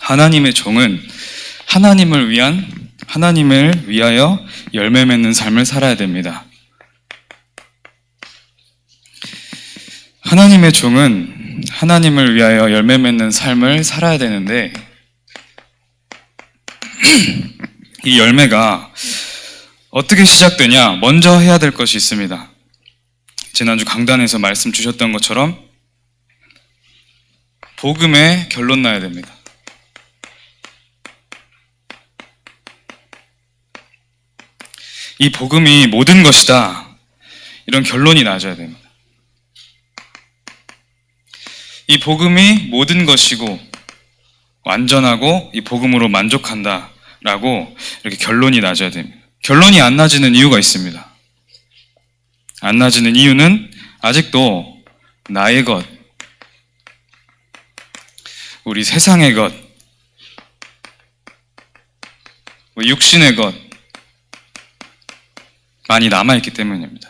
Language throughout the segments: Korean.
하나님의 종은 하나님을 위하여 열매 맺는 삶을 살아야 됩니다. 하나님의 종은 하나님을 위하여 열매 맺는 삶을 살아야 되는데 이 열매가 어떻게 시작되냐? 먼저 해야 될 것이 있습니다. 지난주 강단에서 말씀 주셨던 것처럼 복음의 결론 나야 됩니다. 이 복음이 모든 것이다. 이런 결론이 나줘야 됩니다. 이 복음이 모든 것이고 완전하고 이 복음으로 만족한다 라고 이렇게 결론이 나줘야 됩니다. 결론이 안 나지는 이유가 있습니다. 안 나지는 이유는 아직도 나의 것, 우리 세상의 것, 육신의 것 많이 남아있기 때문입니다.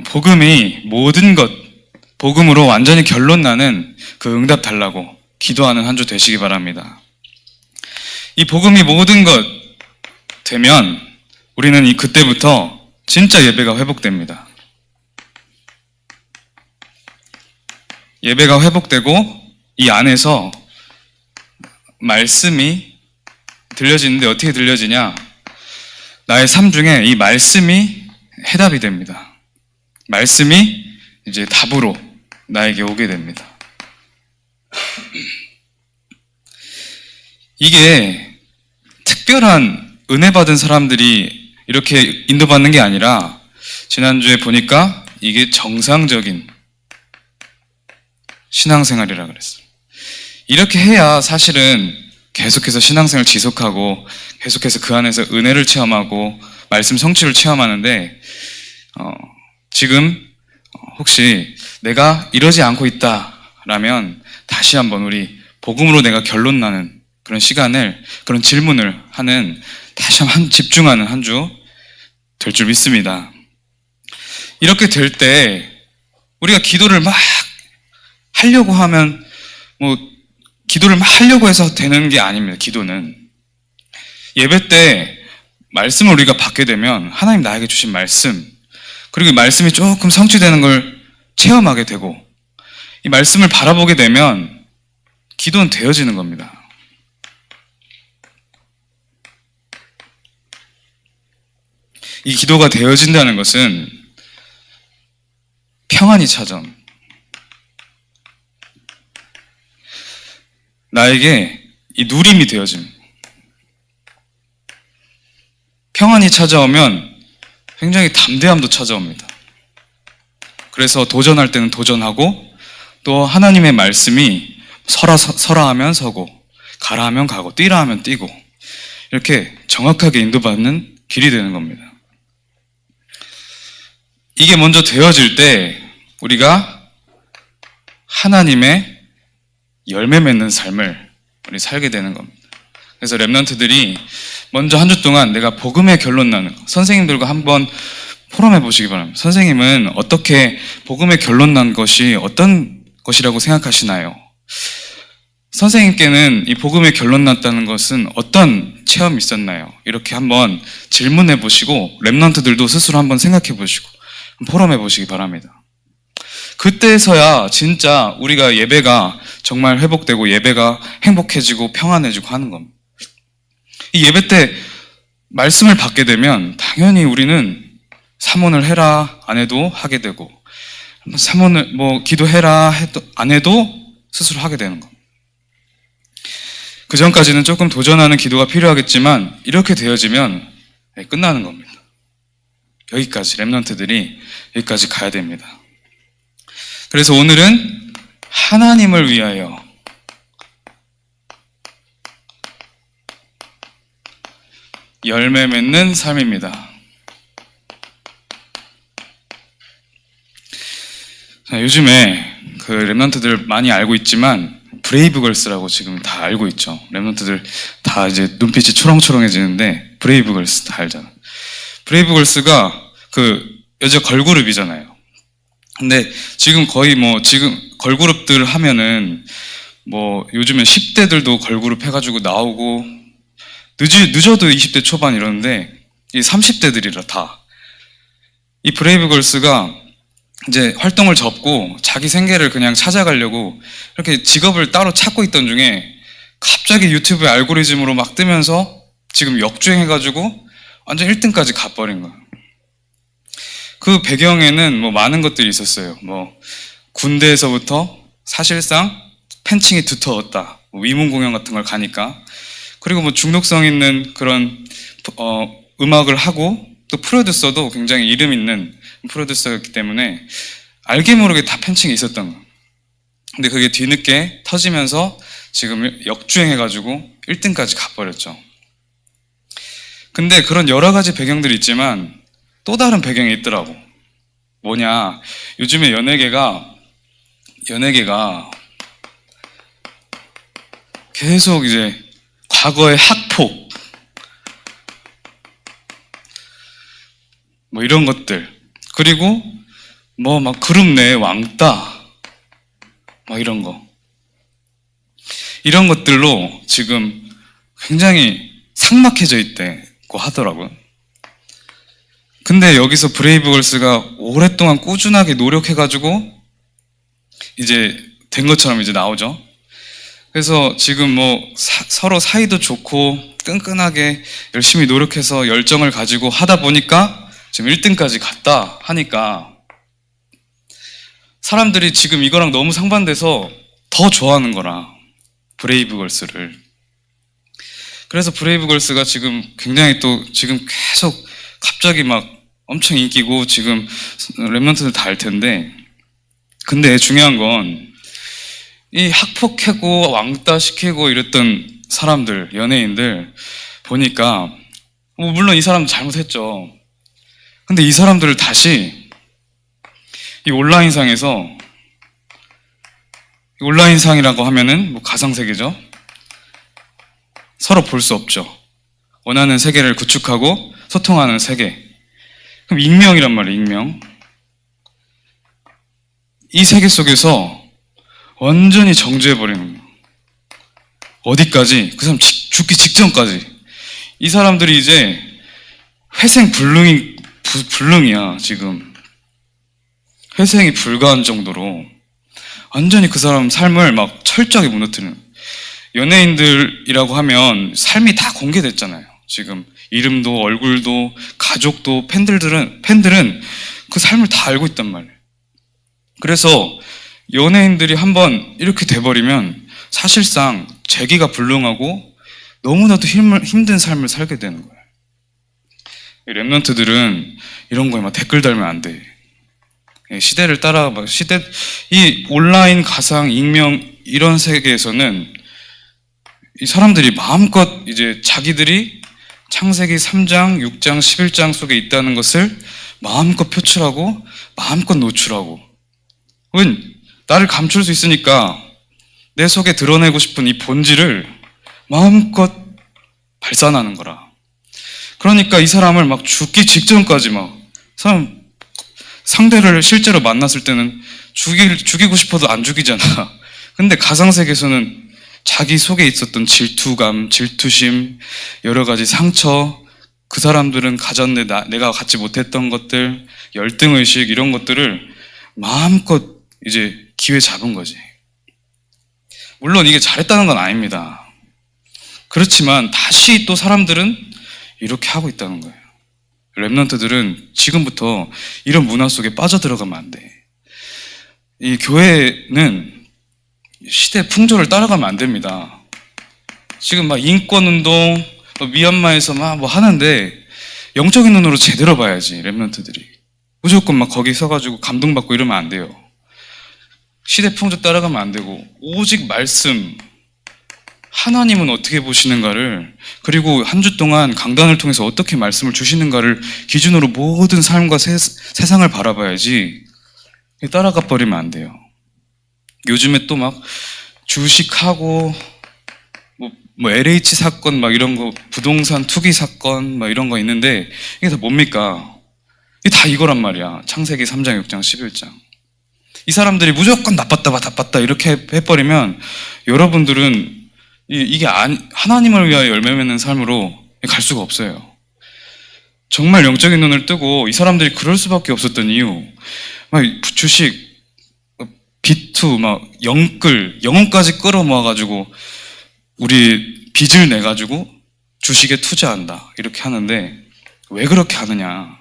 복음이 모든 것, 복음으로 완전히 결론 나는 그 응답 달라고 기도하는 한 주 되시기 바랍니다. 이 복음이 모든 것 되면 우리는 그때부터 진짜 예배가 회복됩니다. 예배가 회복되고 이 안에서 말씀이 들려지는데 어떻게 들려지냐? 나의 삶 중에 이 말씀이 해답이 됩니다. 말씀이 이제 답으로 나에게 오게 됩니다. 이게 특별한 은혜 받은 사람들이 이렇게 인도받는 게 아니라 지난주에 보니까 이게 정상적인 신앙생활이라 그랬어요. 이렇게 해야 사실은 계속해서 신앙생활 지속하고 계속해서 그 안에서 은혜를 체험하고 말씀 성취를 체험하는데 지금 혹시 내가 이러지 않고 있다라면 다시 한번 우리 복음으로 내가 결론 나는 그런 시간을, 그런 질문을 하는, 다시 한번 집중하는 한 주 될 줄 믿습니다. 이렇게 될 때 우리가 기도를 막 하려고 하면 기도를 막 하려고 해서 되는 게 아닙니다. 기도는 예배 때 말씀을 우리가 받게 되면 하나님 나에게 주신 말씀, 그리고 이 말씀이 조금 성취되는 걸 체험하게 되고 이 말씀을 바라보게 되면 기도는 되어지는 겁니다. 이 기도가 되어진다는 것은 평안이 찾아옵니다. 나에게 이 누림이 되어집니다. 평안이 찾아오면 굉장히 담대함도 찾아옵니다. 그래서 도전할 때는 도전하고 또 하나님의 말씀이 서라 하면 서고 가라 하면 가고 뛰라 하면 뛰고 이렇게 정확하게 인도받는 길이 되는 겁니다. 이게 먼저 되어질 때 우리가 하나님의 열매 맺는 삶을 우리 살게 되는 겁니다. 그래서 렘넌트들이 먼저 한 주 동안 내가 복음의 결론 나는 선생님들과 한번 포럼해 보시기 바랍니다. 선생님은 어떻게 복음의 결론 난 것이 어떤 것이라고 생각하시나요? 선생님께는 이 복음의 결론 났다는 것은 어떤 체험이 있었나요? 이렇게 한번 질문해 보시고 렘넌트들도 스스로 한번 생각해 보시고 포럼해 보시기 바랍니다. 그때서야 진짜 우리가 예배가 정말 회복되고 예배가 행복해지고 평안해지고 하는 겁니다. 이 예배 때 말씀을 받게 되면 당연히 우리는 사모를 해라 안 해도 하게 되고 사모를 기도해라 해도 안 해도 스스로 하게 되는 겁니다. 그 전까지는 조금 도전하는 기도가 필요하겠지만 이렇게 되어지면 끝나는 겁니다. 여기까지 렘넌트들이 여기까지 가야 됩니다. 그래서 오늘은 하나님을 위하여 열매 맺는 삶입니다. 자, 요즘에 그 렘넌트들 많이 알고 있지만 브레이브걸스라고 지금 다 알고 있죠. 렘넌트들 다 이제 눈빛이 초롱초롱해지는데 브레이브걸스 다 알잖아. 브레이브걸스가 그 여자 걸그룹이잖아요. 근데 지금 거의 지금 걸그룹들 하면은 뭐 요즘엔 10대들도 걸그룹 해가지고 나오고 늦어도 20대 초반 이러는데 이 30대들이라 다. 이 브레이브걸스가 이제 활동을 접고 자기 생계를 그냥 찾아가려고 이렇게 직업을 따로 찾고 있던 중에 갑자기 유튜브의 알고리즘으로 막 뜨면서 지금 역주행해가지고 완전 1등까지 가버린 거예요. 그 배경에는 뭐 많은 것들이 있었어요. 뭐 군대에서부터 사실상 팬층이 두터웠다. 뭐 위문 공연 같은 걸 가니까. 그리고 뭐 중독성 있는 그런 음악을 하고 또 프로듀서도 굉장히 이름 있는 프로듀서였기 때문에 알게 모르게 다 팬층이 있었던 거예요. 근데 그게 뒤늦게 터지면서 지금 역주행해가지고 1등까지 가버렸죠. 근데 그런 여러 가지 배경들이 있지만 또 다른 배경이 있더라고. 뭐냐, 요즘에 연예계가 계속 이제 과거의 학폭 뭐 이런 것들, 그리고 뭐 막 그룹 내 왕따 막 이런 것들로 지금 굉장히 삭막해져 있다고 하더라고요. 근데 여기서 브레이브걸스가 오랫동안 꾸준하게 노력해가지고 이제 된 것처럼 이제 나오죠. 그래서 지금 뭐 서로 사이도 좋고 끈끈하게 열심히 노력해서 열정을 가지고 하다 보니까 지금 1등까지 갔다 하니까 사람들이 지금 이거랑 너무 상반돼서 더 좋아하는 거라, 브레이브걸스를. 그래서 브레이브걸스가 지금 굉장히 또 지금 계속 갑자기 막 엄청 인기고 지금 랩런트들 다 알 텐데, 근데 중요한 건 이 학폭하고 왕따 시키고 이랬던 사람들, 연예인들 보니까 뭐 물론 이 사람도 잘못했죠. 근데 이 사람들을 다시 이 온라인상이라고 하면은 뭐 가상세계죠. 서로 볼 수 없죠. 원하는 세계를 구축하고 소통하는 세계. 그럼 익명이란 말이에요, 익명. 이 세계 속에서 완전히 정지해버리는 거예요. 어디까지? 그 사람 죽기 직전까지. 이 사람들이 이제 회생 불능이야, 지금. 회생이 불가한 정도로 완전히 그 사람 삶을 막 철저하게 무너뜨리는. 연예인들이라고 하면 삶이 다 공개됐잖아요. 지금 이름도 얼굴도 가족도 팬들은 그 삶을 다 알고 있단 말이에요. 그래서 연예인들이 한번 이렇게 돼버리면 사실상 재기가 불능하고 너무나도 힘든 삶을 살게 되는 거예요. 랩런트들은 이런 거에 막 댓글 달면 안 돼. 시대를 따라 이 온라인 가상 익명 이런 세계에서는 이 사람들이 마음껏 이제 자기들이 창세기 3장, 6장, 11장 속에 있다는 것을 마음껏 표출하고 마음껏 노출하고, 나를 감출 수 있으니까 내 속에 드러내고 싶은 이 본질을 마음껏 발산하는 거라. 그러니까 이 사람을 막 죽기 직전까지 상대를 실제로 만났을 때는 죽이고 싶어도 안 죽이잖아. 근데 가상세계에서는 자기 속에 있었던 질투감, 질투심, 여러 가지 상처, 그 사람들은 가졌네, 내가 갖지 못했던 것들, 열등의식 이런 것들을 마음껏 이제 기회 잡은 거지. 물론 이게 잘했다는 건 아닙니다. 그렇지만 다시 또 사람들은 이렇게 하고 있다는 거예요. 랩런트들은 지금부터 이런 문화 속에 빠져들어가면 안 돼. 이 교회는 시대 풍조를 따라가면 안 됩니다. 지금 막 인권운동, 미얀마에서 막 뭐 하는데 영적인 눈으로 제대로 봐야지, 랩런트들이. 무조건 막 거기 서가지고 감동받고 이러면 안 돼요. 시대 풍조 따라가면 안 되고, 오직 말씀, 하나님은 어떻게 보시는가를, 그리고 한 주 동안 강단을 통해서 어떻게 말씀을 주시는가를 기준으로 모든 삶과 세상을 바라봐야지 따라가 버리면 안 돼요. 요즘에 또 막 주식하고 뭐 LH 사건 막 이런 거, 부동산 투기 사건 막 이런 거 있는데 이게 다 뭡니까? 이게 다 이거란 말이야. 창세기 3장, 6장, 11장. 이 사람들이 무조건 나빴다 이렇게 해버리면 여러분들은 이게 하나님을 위하여 열매 맺는 삶으로 갈 수가 없어요. 정말 영적인 눈을 뜨고 이 사람들이 그럴 수밖에 없었던 이유, 막 주식, 비투, 막 영혼까지 끌어모아가지고 우리 빚을 내가지고 주식에 투자한다 이렇게 하는데, 왜 그렇게 하느냐?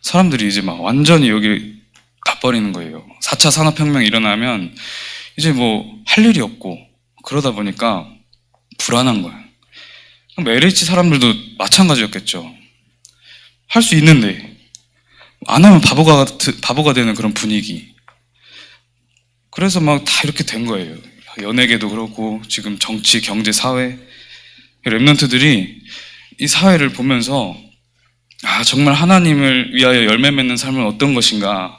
사람들이 이제 막 완전히 여기 가버리는 거예요. 4차 산업혁명이 일어나면 이제 뭐 할 일이 없고 그러다 보니까 불안한 거예요. LH 사람들도 마찬가지였겠죠. 할 수 있는데 안 하면 바보가 되는 그런 분위기. 그래서 막 다 이렇게 된 거예요. 연예계도 그렇고 지금 정치, 경제, 사회, 랩런트들이 이 사회를 보면서 정말 하나님을 위하여 열매 맺는 삶은 어떤 것인가,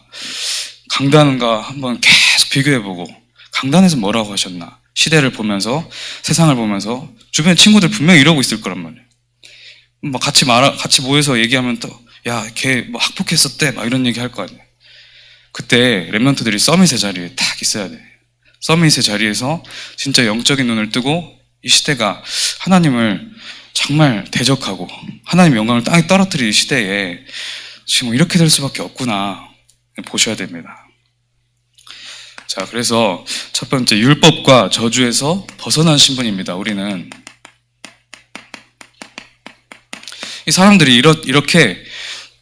강단과 한번 계속 비교해보고, 강단에서 뭐라고 하셨나, 시대를 보면서, 세상을 보면서 주변 친구들 분명히 이러고 있을 거란 말이에요. 막 같이 모여서 얘기하면 또 야, 걔 뭐 학폭했었대 막 이런 얘기 할 거 아니에요. 그때 랩런트들이 서밋의 자리에 딱 있어야 돼. 서밋의 자리에서 진짜 영적인 눈을 뜨고 이 시대가 하나님을 정말 대적하고 하나님의 영광을 땅에 떨어뜨리는 시대에 지금 이렇게 될 수밖에 없구나 보셔야 됩니다. 자, 그래서 첫 번째, 율법과 저주에서 벗어난 신분입니다. 우리는 이 사람들이 이렇게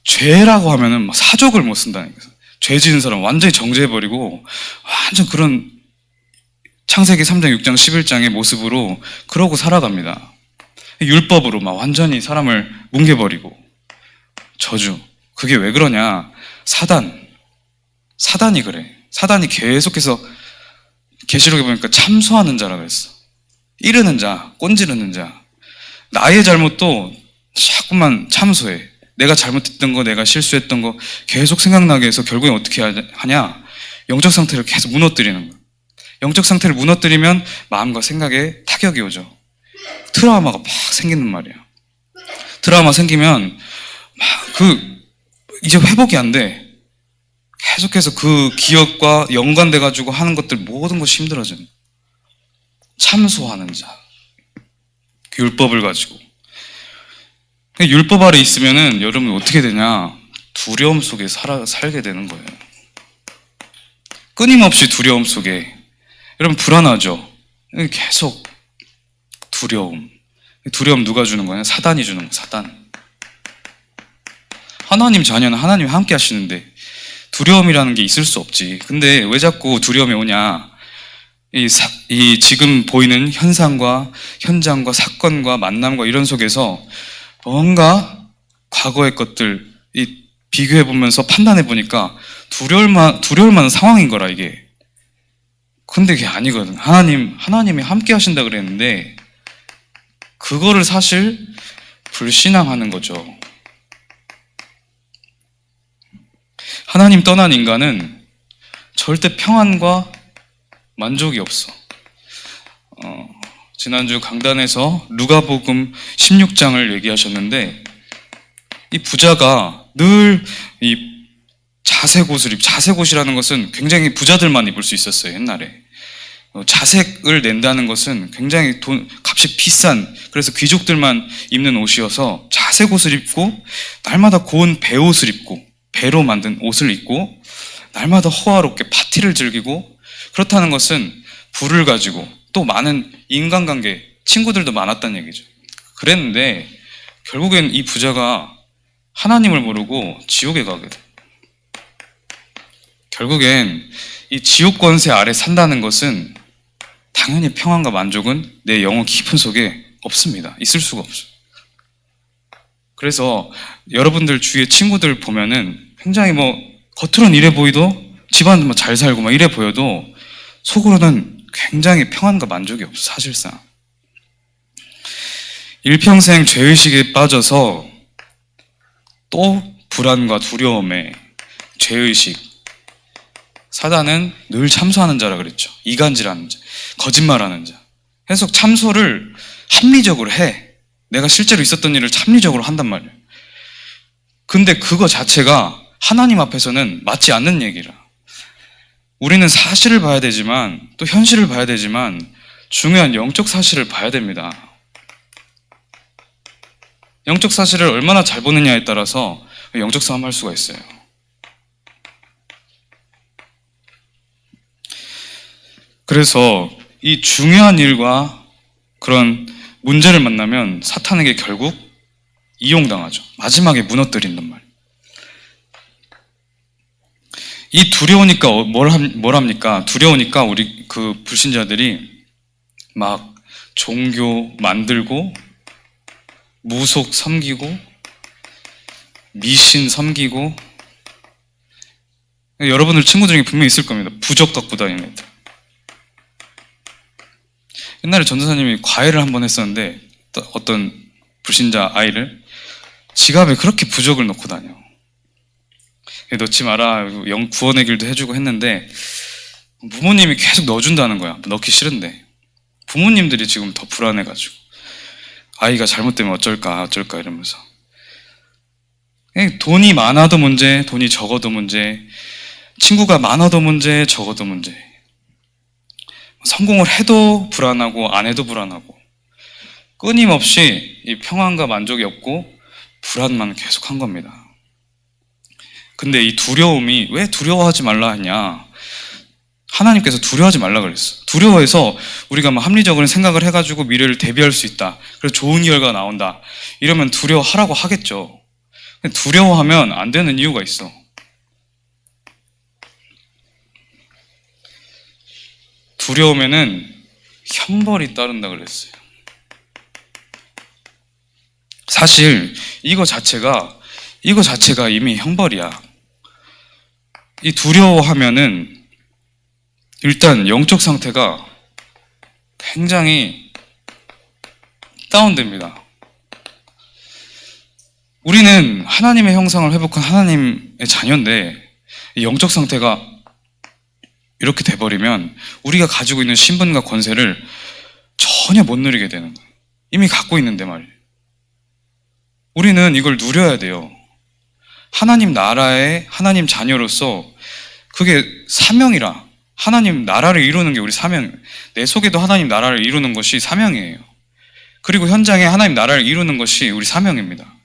죄라고 하면은 막 사족을 못 쓴다는 거예요. 죄 지은 사람 완전히 정죄해버리고 완전 그런 창세기 3장, 6장, 11장의 모습으로 그러고 살아갑니다. 율법으로 막 완전히 사람을 뭉개버리고. 저주. 그게 왜 그러냐? 사단이 그래. 사단이 계속해서 계시록에 보니까 참소하는 자라고 했어. 이르는 자, 꼰지르는 자. 나의 잘못도 자꾸만 참소해. 내가 잘못했던 거, 내가 실수했던 거 계속 생각나게 해서 결국엔 어떻게 하냐? 영적 상태를 계속 무너뜨리는 거야. 영적 상태를 무너뜨리면 마음과 생각에 타격이 오죠. 트라우마가 막 생기는 말이야. 트라우마 생기면 이제 회복이 안 돼. 계속해서 그 기억과 연관돼가지고 하는 것들 모든 것이 힘들어지는. 참소하는 자. 그 율법을 가지고. 율법 아래 있으면은 여러분 어떻게 되냐? 두려움 속에 살게 되는 거예요. 끊임없이 두려움 속에. 여러분 불안하죠? 계속 두려움. 두려움 누가 주는 거냐? 사단이 주는 거야, 사단. 하나님 자녀는 하나님이 함께 하시는데 두려움이라는 게 있을 수 없지. 근데 왜 자꾸 두려움이 오냐? 이 지금 보이는 현상과 현장과 사건과 만남과 이런 속에서 뭔가 과거의 것들 비교해 보면서 판단해 보니까 두려울 만한 상황인 거라 이게. 근데 그게 아니거든. 하나님이 함께 하신다 그랬는데 그거를 사실 불신앙하는 거죠. 하나님 떠난 인간은 절대 평안과 만족이 없어. 지난주 강단에서 누가복음 16장을 얘기하셨는데 이 부자가 늘 이 자색옷이라는 것은 굉장히 부자들만 입을 수 있었어요, 옛날에. 자색을 낸다는 것은 굉장히 값이 비싼, 그래서 귀족들만 입는 옷이어서 자색옷을 입고 날마다 고운 배옷을 입고 배로 만든 옷을 입고 날마다 호화롭게 파티를 즐기고, 그렇다는 것은 부를 가지고 또 많은 인간관계, 친구들도 많았다는 얘기죠. 그랬는데 결국엔 이 부자가 하나님을 모르고 지옥에 가게 돼. 결국엔 이 지옥 권세 아래 산다는 것은 당연히 평안과 만족은 내 영혼 깊은 속에 없습니다. 있을 수가 없어요. 그래서 여러분들 주위에 친구들 보면은 굉장히 겉으로는 이래 보이도 집안 잘 살고 막 이래 보여도 속으로는 굉장히 평안과 만족이 없어, 사실상. 일평생 죄의식에 빠져서 또 불안과 두려움에 죄의식. 사단은 늘 참소하는 자라 그랬죠. 이간질하는 자, 거짓말하는 자. 계속 참소를 합리적으로 해. 내가 실제로 있었던 일을 합리적으로 한단 말이에요. 근데 그거 자체가 하나님 앞에서는 맞지 않는 얘기라. 우리는 사실을 봐야 되지만 또 현실을 봐야 되지만 중요한 영적 사실을 봐야 됩니다. 영적 사실을 얼마나 잘 보느냐에 따라서 영적 싸움 할 수가 있어요. 그래서 이 중요한 일과 그런 문제를 만나면 사탄에게 결국 이용당하죠. 마지막에 무너뜨린단 말이에요. 이 두려우니까 뭘 합니까? 두려우니까 우리 그 불신자들이 막 종교 만들고 무속 섬기고 미신 섬기고, 여러분들 친구들 중에 분명히 있을 겁니다. 부적 갖고 다니는 애들. 옛날에 전도사님이 과외를 한번 했었는데 어떤 불신자 아이를 지갑에 그렇게 부적을 넣고 다녀. 넣지 마라, 구원의 길도 해주고 했는데 부모님이 계속 넣어준다는 거야. 넣기 싫은데. 부모님들이 지금 더 불안해가지고 아이가 잘못되면 어쩔까 이러면서. 돈이 많아도 문제, 돈이 적어도 문제, 친구가 많아도 문제, 적어도 문제. 성공을 해도 불안하고 안 해도 불안하고, 끊임없이 이 평안과 만족이 없고 불안만 계속한 겁니다. 근데 이 두려움이 왜 두려워하지 말라 하냐? 하나님께서 두려워하지 말라 그랬어. 두려워해서 우리가 막 합리적으로 생각을 해가지고 미래를 대비할 수 있다, 그래서 좋은 결과가 나온다, 이러면 두려워하라고 하겠죠. 두려워하면 안 되는 이유가 있어. 두려우면은 형벌이 따른다 그랬어요. 사실 이거 자체가 이미 형벌이야. 이 두려워하면은 일단 영적 상태가 굉장히 다운됩니다. 우리는 하나님의 형상을 회복한 하나님의 자녀인데 이 영적 상태가 이렇게 돼버리면 우리가 가지고 있는 신분과 권세를 전혀 못 누리게 되는 거예요. 이미 갖고 있는데 말이에요. 우리는 이걸 누려야 돼요. 하나님 나라의 하나님 자녀로서 그게 사명이라. 하나님 나라를 이루는 게 우리 사명이에요. 내 속에도 하나님 나라를 이루는 것이 사명이에요. 그리고 현장에 하나님 나라를 이루는 것이 우리 사명입니다.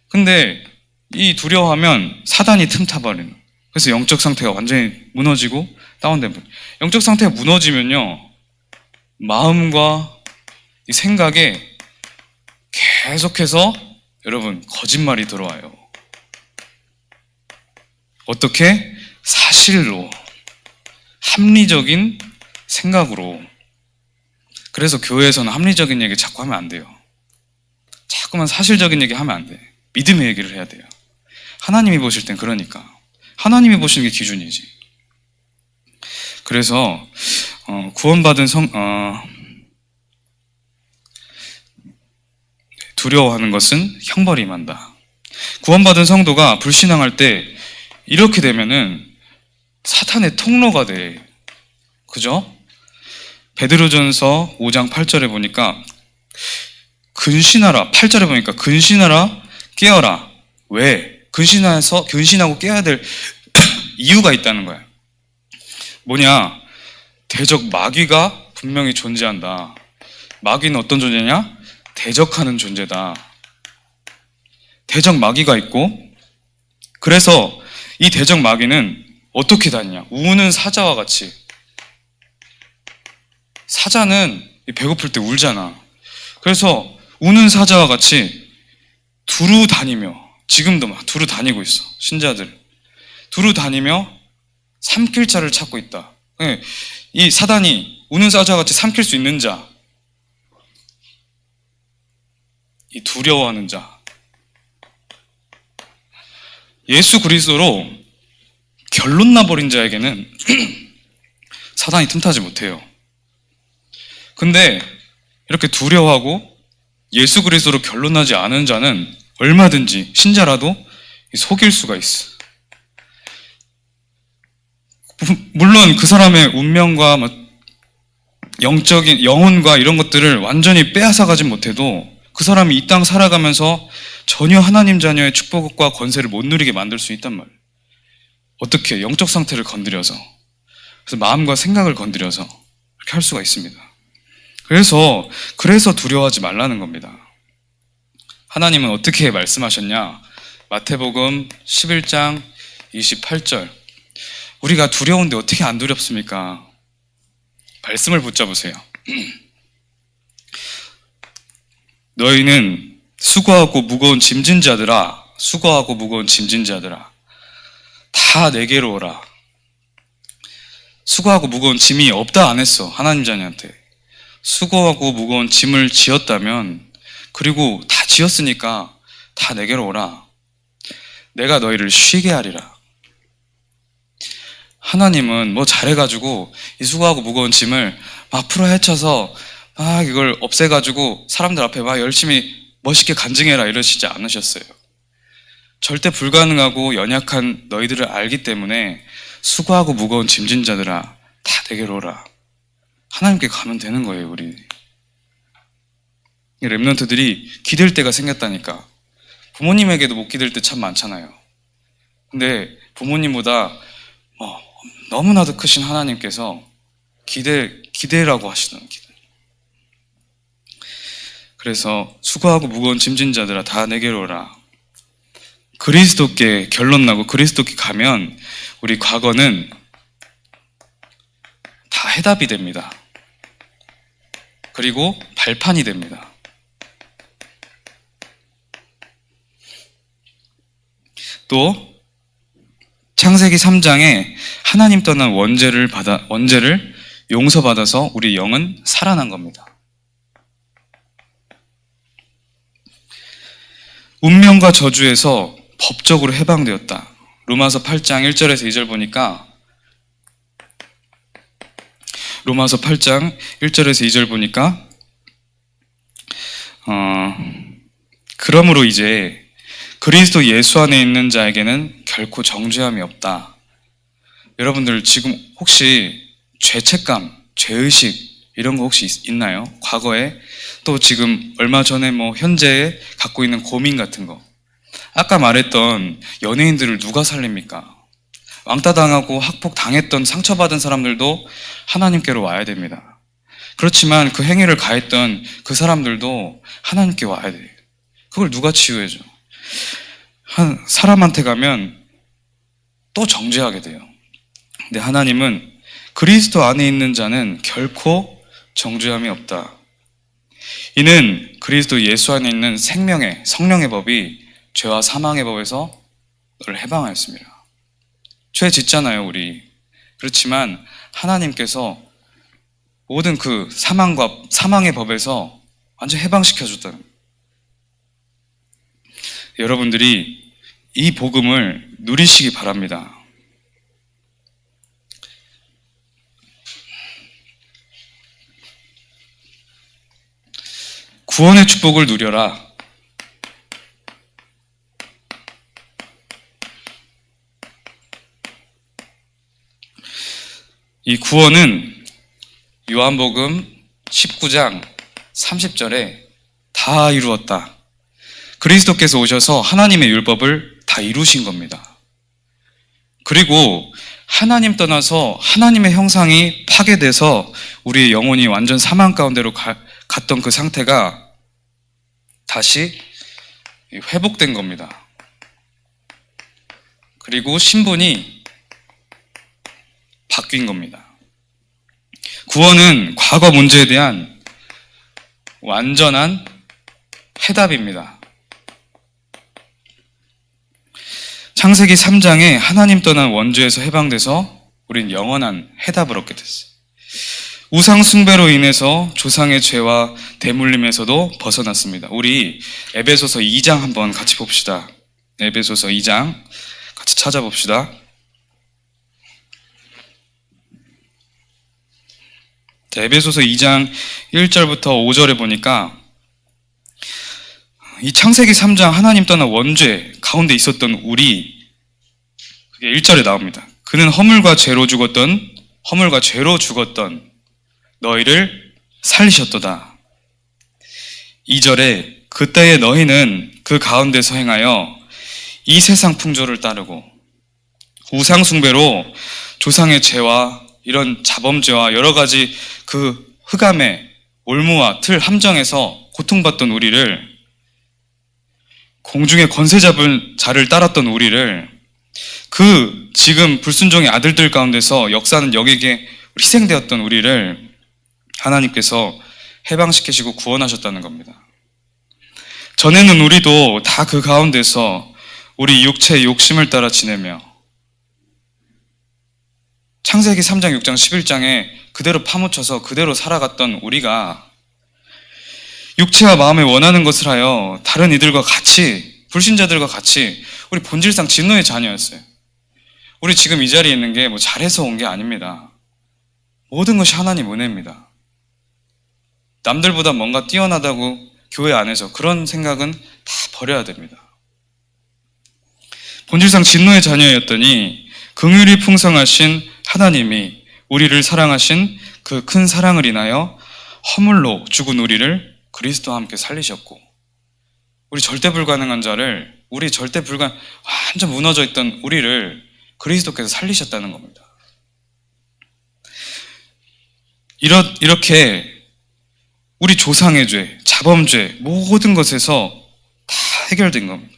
근데 이 두려워하면 사단이 틈타버리는 거예요. 그래서 영적 상태가 완전히 무너지고 다운되고, 영적 상태가 무너지면요, 마음과 이 생각에 계속해서 여러분 거짓말이 들어와요. 어떻게? 사실로, 합리적인 생각으로. 그래서 교회에서는 합리적인 얘기 자꾸 하면 안 돼요. 자꾸만 사실적인 얘기 하면 안 돼. 믿음의 얘기를 해야 돼요. 하나님이 보실 땐 그러니까. 하나님이 보시는 게 기준이지. 그래서 구원받은 두려워하는 것은 형벌이 임한다. 구원받은 성도가 불신앙할 때 이렇게 되면은 사탄의 통로가 돼. 그죠? 베드로전서 5장 8절에 보니까 근신하라, 8절에 보니까 근신하라, 깨어라. 왜? 근신하고 깨어야 될 이유가 있다는 거야. 뭐냐? 대적 마귀가 분명히 존재한다. 마귀는 어떤 존재냐? 대적하는 존재다. 대적 마귀가 있고, 그래서 이 대적 마귀는 어떻게 다니냐? 우는 사자와 같이. 사자는 배고플 때 울잖아. 그래서 우는 사자와 같이 두루 다니며, 지금도 막 두루 다니고 있어. 신자들 두루 다니며 삼킬 자를 찾고 있다. 이 사단이 우는 사자와 같이 삼킬 수 있는 자, 이 두려워하는 자, 예수 그리스도로 결론 나버린 자에게는 사단이 틈타지 못해요. 근데 이렇게 두려워하고 예수 그리스도로 결론나지 않은 자는 얼마든지, 신자라도 속일 수가 있어. 물론 그 사람의 운명과 영적인 영혼과 이런 것들을 완전히 빼앗아가지 못해도 그 사람이 이 땅 살아가면서 전혀 하나님 자녀의 축복과 권세를 못 누리게 만들 수 있단 말이에요. 어떻게? 영적 상태를 건드려서. 그래서 마음과 생각을 건드려서 이렇게 할 수가 있습니다. 그래서 두려워하지 말라는 겁니다. 하나님은 어떻게 말씀하셨냐? 마태복음 11장 28절. 우리가 두려운데 어떻게 안 두렵습니까? 말씀을 붙잡으세요. 너희는 수고하고 무거운 짐진 자들아, 수고하고 무거운 짐진 자들아, 다 내게로 오라. 수고하고 무거운 짐이 없다 안 했어, 하나님 자녀한테. 수고하고 무거운 짐을 지었다면, 그리고 다 지었으니까 다 내게로 오라. 내가 너희를 쉬게 하리라. 하나님은 뭐 잘해가지고 이 수고하고 무거운 짐을 막 풀어 헤쳐서 막 이걸 없애가지고 사람들 앞에 막 열심히 멋있게 간증해라 이러시지 않으셨어요. 절대 불가능하고 연약한 너희들을 알기 때문에 수고하고 무거운 짐진 자들아 다 내게로 오라. 하나님께 가면 되는 거예요, 우리. 랩런트들이 기댈 때가 생겼다니까. 부모님에게도 못 기댈 때 참 많잖아요. 근데 부모님보다 너무나도 크신 하나님께서 기대라고 하시는 기대. 그래서 수고하고 무거운 짐진 자들아 다 내게로 오라. 그리스도께 결론 나고 그리스도께 가면 우리 과거는 다 해답이 됩니다. 그리고 발판이 됩니다. 또 창세기 3장에 하나님 떠난 원죄를 용서받아서 우리 영은 살아난 겁니다. 운명과 저주에서 법적으로 해방되었다. 로마서 8장 1절에서 2절 보니까 로마서 8장 1절에서 2절 보니까 그러므로 이제 그리스도 예수 안에 있는 자에게는 결코 정죄함이 없다. 여러분들 지금 혹시 죄책감, 죄의식 이런 거 혹시 있나요? 과거에 또 지금 얼마 전에 현재에 갖고 있는 고민 같은 거. 아까 말했던 연예인들을 누가 살립니까? 왕따 당하고 학폭 당했던 상처받은 사람들도 하나님께로 와야 됩니다. 그렇지만 그 행위를 가했던 그 사람들도 하나님께 와야 돼요. 그걸 누가 치유해줘? 한 사람한테 가면 또 정죄하게 돼요. 근데 하나님은 그리스도 안에 있는 자는 결코 정죄함이 없다. 이는 그리스도 예수 안에 있는 생명의 성령의 법이 죄와 사망의 법에서 너를 해방하였습니다. 죄 짓잖아요, 우리. 그렇지만 하나님께서 모든 그 사망의 법에서 완전 해방시켜줬다는 거예요. 여러분들이 이 복음을 누리시기 바랍니다. 구원의 축복을 누려라. 이 구원은 요한복음 19장 30절에 다 이루었다. 그리스도께서 오셔서 하나님의 율법을 다 이루신 겁니다. 그리고 하나님 떠나서 하나님의 형상이 파괴돼서 우리의 영혼이 완전 사망 가운데로 갔던 그 상태가 다시 회복된 겁니다. 그리고 신분이 바뀐 겁니다. 구원은 과거 문제에 대한 완전한 해답입니다. 창세기 3장에 하나님 떠난 원죄에서 해방돼서 우린 영원한 해답을 얻게 됐어요. 우상 숭배로 인해서 조상의 죄와 대물림에서도 벗어났습니다. 우리 에베소서 2장 한번 같이 봅시다. 에베소서 2장 같이 찾아봅시다. 에베소서 2장 1절부터 5절에 보니까 이 창세기 3장 하나님 떠난 원죄 가운데 있었던 우리, 그게 1절에 나옵니다. 그는 허물과 죄로 죽었던 너희를 살리셨도다. 2절에 그때의 너희는 그 가운데서 행하여 이 세상 풍조를 따르고 우상 숭배로 조상의 죄와 이런 자범죄와 여러 가지 그 흑암의 올무와 틀 함정에서 고통받던 우리를, 공중의 권세 잡은 자를 따랐던 우리를, 그 지금 불순종의 아들들 가운데서 역사는 역에게 희생되었던 우리를 하나님께서 해방시키시고 구원하셨다는 겁니다. 전에는 우리도 다 그 가운데서 우리 육체의 욕심을 따라 지내며 창세기 3장, 6장, 11장에 그대로 파묻혀서 그대로 살아갔던 우리가 육체와 마음에 원하는 것을 하여 다른 이들과 같이, 불신자들과 같이 우리 본질상 진노의 자녀였어요. 우리 지금 이 자리에 있는 게 뭐 잘해서 온 게 아닙니다. 모든 것이 하나님 은혜입니다. 남들보다 뭔가 뛰어나다고 교회 안에서 그런 생각은 다 버려야 됩니다. 본질상 진노의 자녀였더니 긍휼이 풍성하신 하나님이 우리를 사랑하신 그 큰 사랑을 인하여 허물로 죽은 우리를 그리스도와 함께 살리셨고, 우리 절대 불가능한 자를, 우리 절대 완전 무너져 있던 우리를 그리스도께서 살리셨다는 겁니다. 이렇게 우리 조상의 죄, 자범죄, 모든 것에서 다 해결된 겁니다.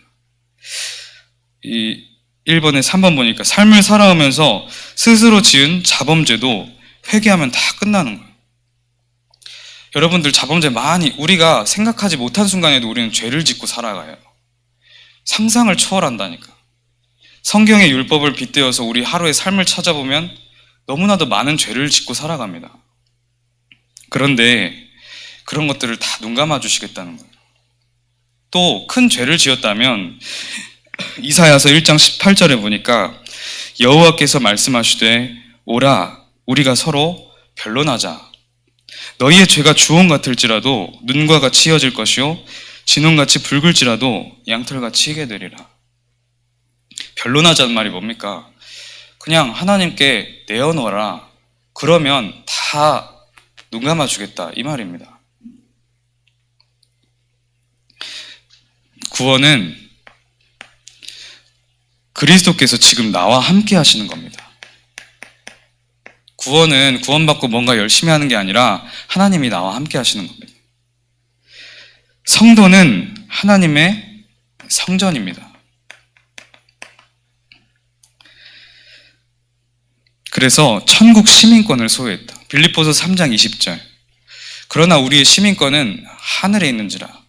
이 1번에 3번 보니까 삶을 살아오면서 스스로 지은 자범죄도 회개하면 다 끝나는 거예요. 여러분들 자범죄 많이, 우리가 생각하지 못한 순간에도 우리는 죄를 짓고 살아가요. 상상을 초월한다니까. 성경의 율법을 빗대어서 우리 하루의 삶을 찾아보면 너무나도 많은 죄를 짓고 살아갑니다. 그런데 그런 것들을 다 눈감아 주시겠다는 거예요. 또 큰 죄를 지었다면 이사야서 1장 18절에 보니까 여호와께서 말씀하시되 오라 우리가 서로 변론하자. 너희의 죄가 주홍 같을지라도 눈과 같이 이어질 것이요 진홍같이 붉을지라도 양털같이 희게 되리라. 변론하자는 말이 뭡니까? 그냥 하나님께 내어놓아라. 그러면 다 눈감아 주겠다, 이 말입니다. 구원은 그리스도께서 지금 나와 함께 하시는 겁니다. 구원은 구원받고 뭔가 열심히 하는 게 아니라 하나님이 나와 함께 하시는 겁니다. 성도는 하나님의 성전입니다. 그래서 천국 시민권을 소유했다. 빌립보서 3장 20절. 그러나 우리의 시민권은 하늘에 있는지라.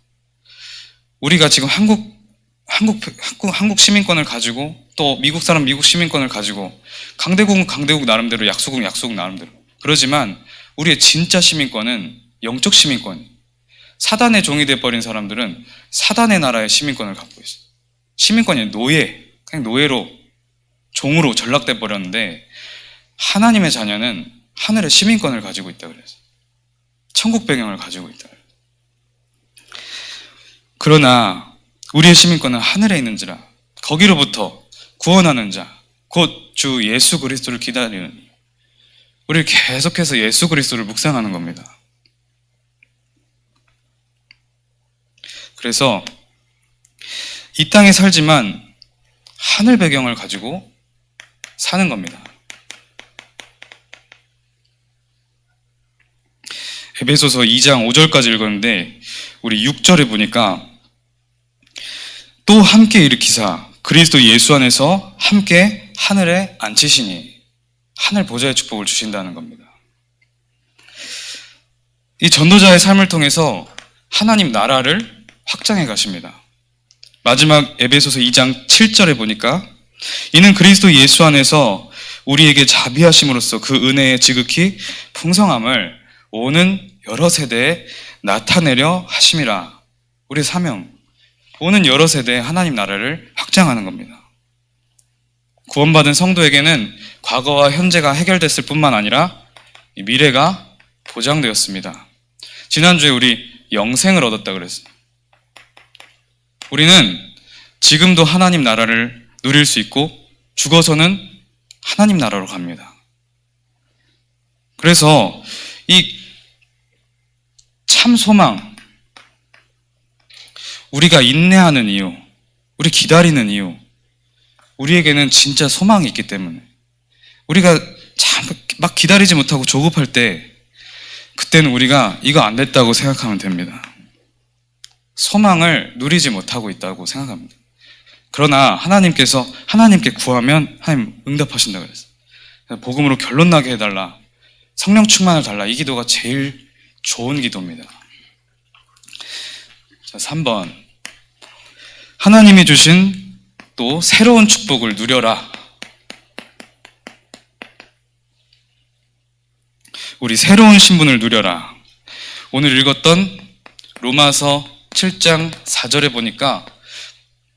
우리가 지금 한국 시민권을 가지고, 또 미국 사람 미국 시민권을 가지고, 강대국은 강대국 나름대로, 약소국은 약소국 나름대로 그러지만 우리의 진짜 시민권은 영적 시민권. 사단의 종이 되어버린 사람들은 사단의 나라의 시민권을 갖고 있어요. 시민권이 노예, 그냥 노예로, 종으로 전락돼 버렸는데, 하나님의 자녀는 하늘의 시민권을 가지고 있다 그랬어요. 천국 배경을 가지고 있다. 그러나 우리의 시민권은 하늘에 있는지라. 거기로부터 구원하는 자, 곧 주 예수 그리스도를 기다리는, 우리 계속해서 예수 그리스도를 묵상하는 겁니다. 그래서 이 땅에 살지만 하늘 배경을 가지고 사는 겁니다. 에베소서 2장 5절까지 읽었는데 우리 6절에 보니까 또 함께 일으키사 그리스도 예수 안에서 함께 하늘에 앉히시니, 하늘 보좌의 축복을 주신다는 겁니다. 이 전도자의 삶을 통해서 하나님 나라를 확장해 가십니다. 마지막 에베소서 2장 7절에 보니까 이는 그리스도 예수 안에서 우리에게 자비하심으로써 그 은혜의 지극히 풍성함을 오는 여러 세대에 나타내려 하심이라. 우리의 사명, 오는 여러 세대에 하나님 나라를 확장하는 겁니다. 구원받은 성도에게는 과거와 현재가 해결됐을 뿐만 아니라 미래가 보장되었습니다. 지난주에 우리 영생을 얻었다 그랬어요. 우리는 지금도 하나님 나라를 누릴 수 있고 죽어서는 하나님 나라로 갑니다. 그래서 이 참 소망, 우리가 인내하는 이유, 우리 기다리는 이유, 우리에게는 진짜 소망이 있기 때문에, 우리가 참 막 기다리지 못하고 조급할 때 그때는 우리가 이거 안 됐다고 생각하면 됩니다. 소망을 누리지 못하고 있다고 생각합니다. 그러나 하나님께 구하면 하나님 응답하신다고 그랬어요. 복음으로 결론 나게 해달라, 성령 충만을 달라, 이 기도가 제일 좋은 기도입니다. 자, 3번, 하나님이 주신 또 새로운 축복을 누려라. 우리 새로운 신분을 누려라. 오늘 읽었던 로마서 7장 4절에 보니까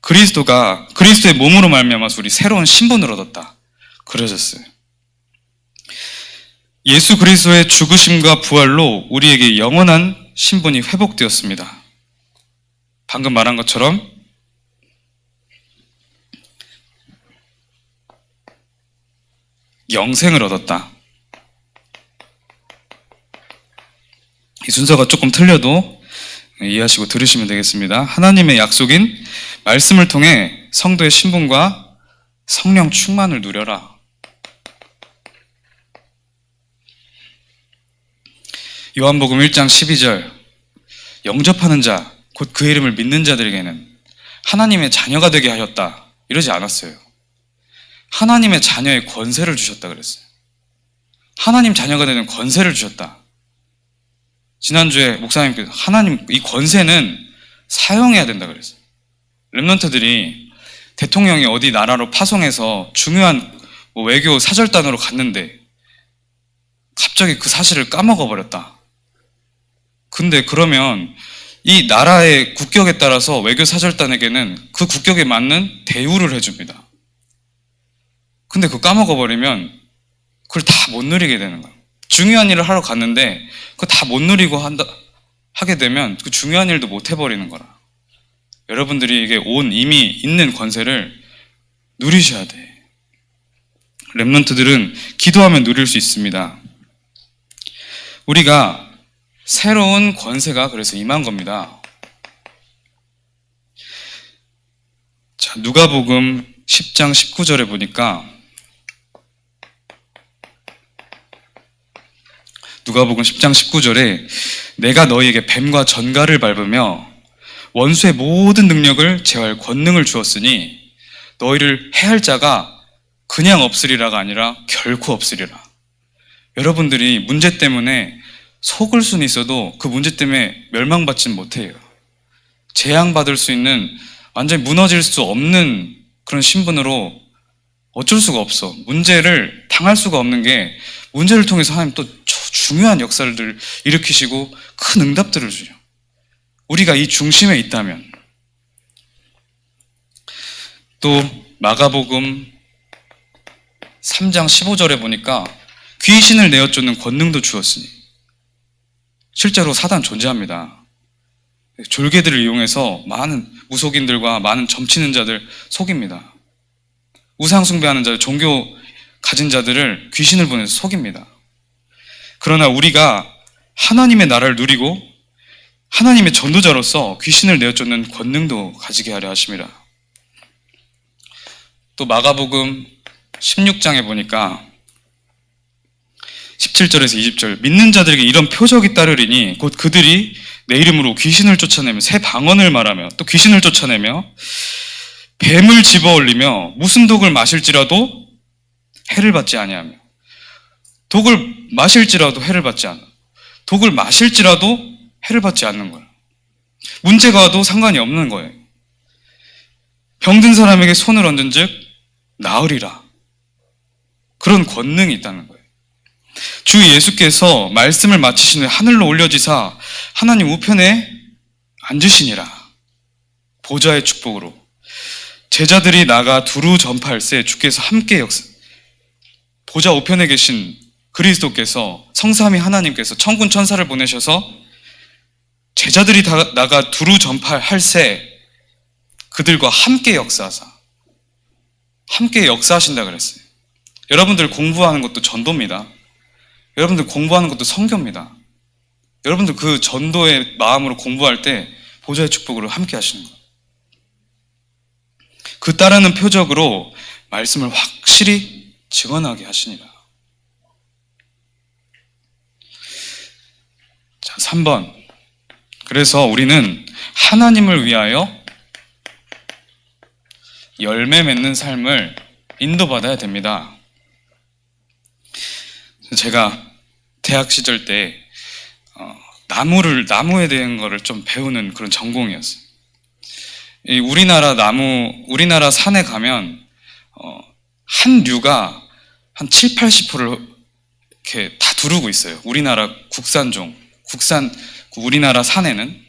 그리스도의 몸으로 말미암아서 우리 새로운 신분을 얻었다 그러셨어요. 예수 그리스도의 죽으심과 부활로 우리에게 영원한 신분이 회복되었습니다. 방금 말한 것처럼 영생을 얻었다. 이 순서가 조금 틀려도 이해하시고 들으시면 되겠습니다. 하나님의 약속인 말씀을 통해 성도의 신분과 성령 충만을 누려라. 요한복음 1장 12절, 영접하는 자, 곧 그 이름을 믿는 자들에게는 하나님의 자녀가 되게 하였다 이러지 않았어요. 하나님의 자녀의 권세를 주셨다 그랬어요. 하나님 자녀가 되는 권세를 주셨다. 지난주에 목사님께서 하나님 이 권세는 사용해야 된다 그랬어요. 렘넌트들이 대통령이 어디 나라로 파송해서 중요한 외교 사절단으로 갔는데 갑자기 그 사실을 까먹어 버렸다. 근데 그러면 이 나라의 국격에 따라서 외교 사절단에게는 그 국격에 맞는 대우를 해줍니다. 근데 그거 까먹어 버리면 그걸 다 못 누리게 되는 거예요. 중요한 일을 하러 갔는데 그거 다 못 누리고 하게 되면 그 중요한 일도 못 해버리는 거라. 여러분들이 이게 이미 있는 권세를 누리셔야 돼. 렘넌트들은 기도하면 누릴 수 있습니다. 우리가 새로운 권세가 그래서 임한 겁니다. 자, 누가복음 10장 19절에 보니까 누가복음 10장 19절에 내가 너희에게 뱀과 전갈을 밟으며 원수의 모든 능력을 제어할 권능을 주었으니 너희를 해할 자가 그냥 없으리라가 아니라 결코 없으리라. 여러분들이 문제 때문에 속을 수는 있어도 그 문제 때문에 멸망받지는 못해요. 재앙받을 수 있는 완전히 무너질 수 없는 그런 신분으로 어쩔 수가 없어. 문제를 당할 수가 없는 게 문제를 통해서 하나님 또 중요한 역사를 일으키시고 큰 응답들을 주죠. 우리가 이 중심에 있다면. 또 마가복음 3장 15절에 보니까 귀신을 내어 쫓는 권능도 주었으니 실제로 사단 존재합니다. 졸개들을 이용해서 많은 무속인들과 많은 점치는 자들 속입니다. 우상 숭배하는 자들, 종교 가진 자들을 귀신을 보내서 속입니다. 그러나 우리가 하나님의 나라를 누리고 하나님의 전도자로서 귀신을 내어 쫓는 권능도 가지게 하려 하심이라. 또 마가복음 16장에 보니까 17절에서 20절, 믿는 자들에게 이런 표적이 따르리니 곧 그들이 내 이름으로 귀신을 쫓아내며 새 방언을 말하며 또 귀신을 쫓아내며 뱀을 집어올리며 무슨 독을 마실지라도 해를 받지 아니하며. 독을 마실지라도 해를 받지 않아. 독을 마실지라도 해를 받지 않는 거예요. 문제가 와도 상관이 없는 거예요. 병든 사람에게 손을 얹은 즉 나으리라. 그런 권능이 있다는 거예요. 주 예수께서 말씀을 마치신 후에 하늘로 올려지사 하나님 우편에 앉으시니라. 보좌의 축복으로 제자들이 나가 두루 전파할새 주께서 함께 보좌 우편에 계신 그리스도께서 성삼위 하나님께서 천군 천사를 보내셔서 제자들이 나가 두루 전파할새 그들과 함께 역사하사 함께 역사하신다 그랬어요. 여러분들 공부하는 것도 전도입니다. 여러분들 공부하는 것도 선교입니다. 여러분들 그 전도의 마음으로 공부할 때 보좌의 축복으로 함께 하시는 거예요. 그 따르는 표적으로 말씀을 확실히 증언하게 하시니라. 자, 3번. 그래서 우리는 하나님을 위하여 열매 맺는 삶을 인도받아야 됩니다. 제가 대학 시절 때 나무에 대한 거를 좀 배우는 그런 전공이었어요. 우리나라 산에 가면 한 류가 한 7, 80%를 이렇게 다 두르고 있어요. 우리나라 우리나라 산에는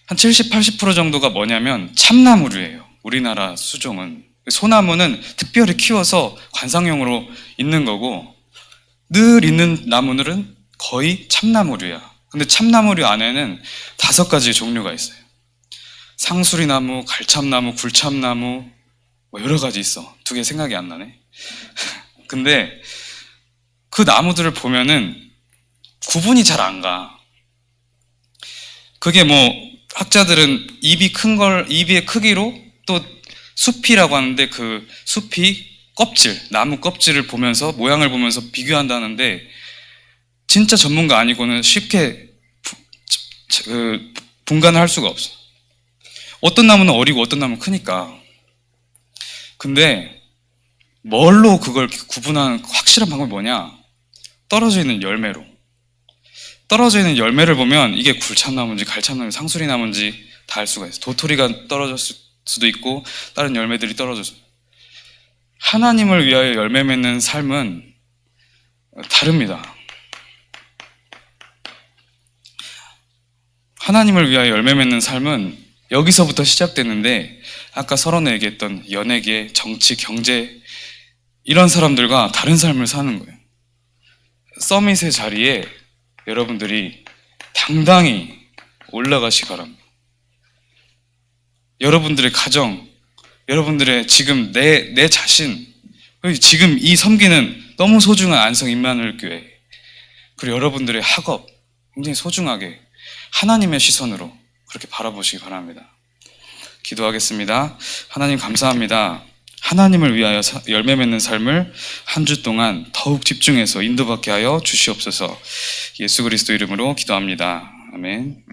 한 70, 80% 정도가 뭐냐면 참나무류예요. 우리나라 수종은. 소나무는 특별히 키워서 관상용으로 있는 거고, 늘 있는 나무들은 거의 참나무류야. 근데 참나무류 안에는 5가지 종류가 있어요. 상수리나무, 갈참나무, 굴참나무, 뭐 여러 가지 있어. 2개 생각이 안 나네. 근데 그 나무들을 보면은 구분이 잘 안 가. 그게 뭐 학자들은 입의 크기로 또 숲이라고 하는데, 그 숲이 나무 껍질을 보면서, 모양을 보면서 비교한다는데, 진짜 전문가 아니고는 쉽게 분간을 할 수가 없어. 어떤 나무는 어리고 어떤 나무는 크니까. 근데 뭘로 그걸 구분하는 확실한 방법이 뭐냐? 떨어져 있는 열매로. 떨어져 있는 열매를 보면 이게 굴참나무인지 갈참나무인지 상수리나무인지 다 알 수가 있어. 도토리가 떨어졌을 수도 있고 다른 열매들이 떨어졌을 수도 있고. 하나님을 위하여 열매 맺는 삶은 다릅니다. 하나님을 위하여 열매 맺는 삶은 여기서부터 시작되는데, 아까 서론에 얘기했던 연예계, 정치, 경제, 이런 사람들과 다른 삶을 사는 거예요. 서밋의 자리에 여러분들이 당당히 올라가시기 바랍니다. 여러분들의 가정, 여러분들의 지금 내 자신, 지금 이 섬기는 너무 소중한 안성 임마누엘 교회, 그리고 여러분들의 학업 굉장히 소중하게 하나님의 시선으로 그렇게 바라보시기 바랍니다. 기도하겠습니다. 하나님 감사합니다. 하나님을 위하여 열매 맺는 삶을 한 주 동안 더욱 집중해서 인도받게 하여 주시옵소서. 예수 그리스도 이름으로 기도합니다. 아멘.